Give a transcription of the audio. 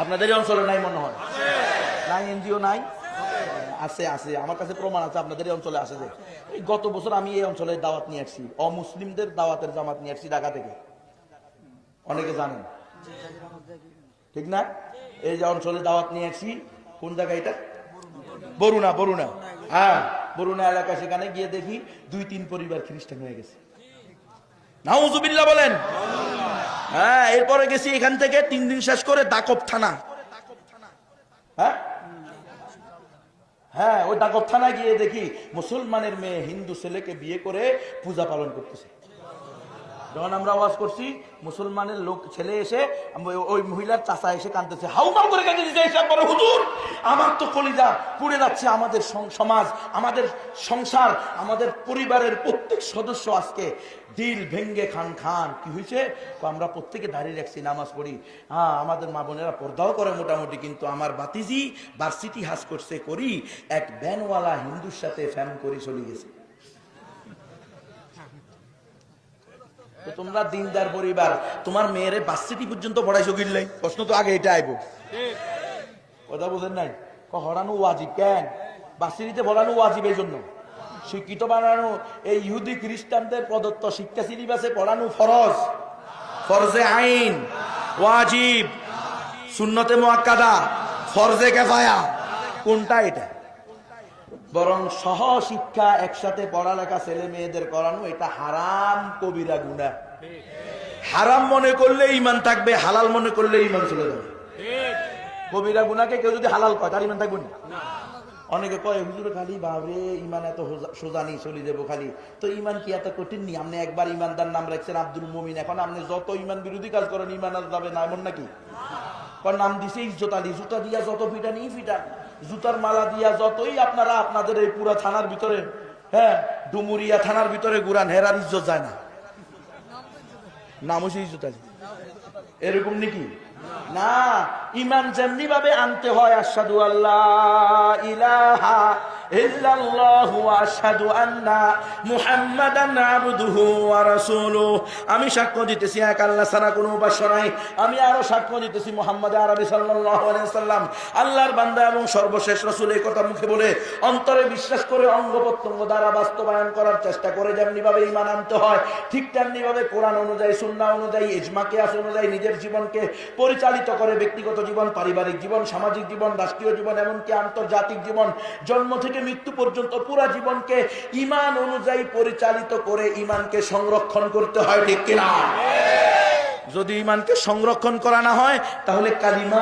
আপনাদের এই অঞ্চলে নাই মনে হয়? নাই, এনজিও নাই? আছে আছে, আমার কাছে প্রমাণ আছে আপনাদের এই অঞ্চলে আছে। যে এই গত বছর আমি এই অঞ্চলে দাওয়াত নিয়ে আসছি, অমুসলিমদের দাওয়াতের জামাত নিয়ে আসছি ঢাকা থেকে, অনেকে জানেন ঠিক না? এই যে অঞ্চলে দাওয়াত নিয়ে আসছি, কোন জায়গা এটা? বরুণা, বরুণা, হ্যাঁ বরুণা এলাকা। সেখানে গিয়ে দেখি 2-3 পরিবার খ্রিস্টান হয়ে গেছে। নাউজুবিল্লাহ বলেন। হ্যাঁ, এরপরে গেছি এখান থেকে 3 দিন শেষ করে দাকব থানা। হ্যাঁ হ্যাঁ, ওই দাকব থানায় গিয়ে দেখি মুসলমানের মেয়ে হিন্দু ছেলেকে বিয়ে করে পূজা পালন করতেছে। যখন আমরা আওয়াজ করছি, মুসলমানের লোক ছেলে এসে ওই মহিলার চাচা এসে কাঁদতেছে, হাউমাউ করে কাঁদতে দিতে এসে, বলে হুজুর আমার তো কলিজা পুড়ে যাচ্ছে, আমাদের সমাজ, আমাদের সংসার, আমাদের পরিবারের প্রত্যেক সদস্য আজকে দিল ভেঙ্গে খান খান। কি হয়েছে? আমরা প্রত্যেকে দাঁড়িয়ে রাখছি, নামাজ পড়ি, হ্যাঁ আমাদের মা বোনেরা পর্দাও করে মোটামুটি, কিন্তু আমার বাতিজি ভার্সিটি হাস করছে করি, এক ব্যানওয়ালা হিন্দুর সাথে ফ্যান করি চলে গেছে। তোমরা দিনদার পরিবার, তোমার মেয়েরে ভার্সিটি পর্যন্ত পড়াইছো কিনলে? প্রশ্ন তো আগে এটা আইব। কথা বোঝেন নাই? হরানো ওয়াজিব। কেন ভার্সিটিতে পড়ানো ওয়াজিব? এই জন্য শিক্ষিত বানানো। এই ইহুদি খ্রিস্টানদের প্রদত্ত শিক্ষা সিলেবাসে পড়ানো ফরজ, ফরজে আইন, ওয়াজিব, সুন্নতে মুআক্কাদা, ফরজে কিফায়া। কোনটা এটা? বরং সহ শিক্ষা একসাথে পড়ালেখা ছেলে মেয়েদের করানো, এটা হারাম, কবিরা গুনাহ। হারাম মনে করলে ঈমান থাকবে, হালাল মনে করলে ঈমান চলে যাবে। কবিরা গুনাহকে কেউ যদি হালাল কয়, তার ঈমান থাকবে না। অনেকে কয় হুজুর খালি বাবরে ঈমান এত সোজা নেই, চলে যাবো খালি। তো ঈমান কি এত কঠিন নি? আপনি একবার ঈমানদার নাম রাখছেন আব্দুল মুমিন, এখন আপনি যত ঈমান বিরোধী কাজ করেন ঈমান আর যাবে না, এমন নাকি? নাম দিছে ইজ্জত আলী, জুতা দিয়া যত পিটান ই পিটান, জুতার মালা দিয়া যতই আপনারা আপনাদের এই পুরা থানার ভিতরে, হ্যাঁ ডুমুরিয়া থানার ভিতরে ঘুরান, হেরার ইজ্জত যায় না। নাম হচ্ছে ইজ্জত আলী, এরকম নাকি? না, ঈমান যেমনি ভাবে আনতে হয়, আশহাদু আল্লাহ ইলাহা ইল্লাল্লাহু ওয়া আশহাদু আন্না মুহাম্মাদান আবদুহু ওয়া রাসূলুহু, আমি সাক্ষ্য দিতেছি এক আল্লাহ ছাড়া কোনো উপাস্য নাই, আমি আরো সাক্ষ্য দিতেছি মুহাম্মদ আরবি সাল্লাল্লাহু আলাইহি সাল্লাম আল্লাহর বান্দা এবং সর্বশেষ রাসূল। এই কথা মুখে বলে অন্তরে বিশ্বাস করে অঙ্গ প্রত্যঙ্গ দ্বারা বাস্তবায়ন করার চেষ্টা করে যেমনি ভাবে ঈমান আনতে হয়, ঠিক তেমনি ভাবে কোরআন অনুযায়ী, সুন্নাহ অনুযায়ী, ইজমা কিয়াস অনুযায়ী নিজের জীবনকে পরিচালিত করে ব্যক্তিগত জীবন, পারিবারিক জীবন, সামাজিক জীবন, রাষ্ট্রীয় জীবন, এমনকি আন্তর্জাতিক জীবন, জন্ম থেকে মৃত্যু পর্যন্ত পুরা জীবনকে ঈমান অনুযায়ী পরিচালিত করে ঈমানকে সংরক্ষণ করতে হয়, ঠিক কিনা? যদি ঈমানকে সংরক্ষণ করা না হয় তাহলে কালিমা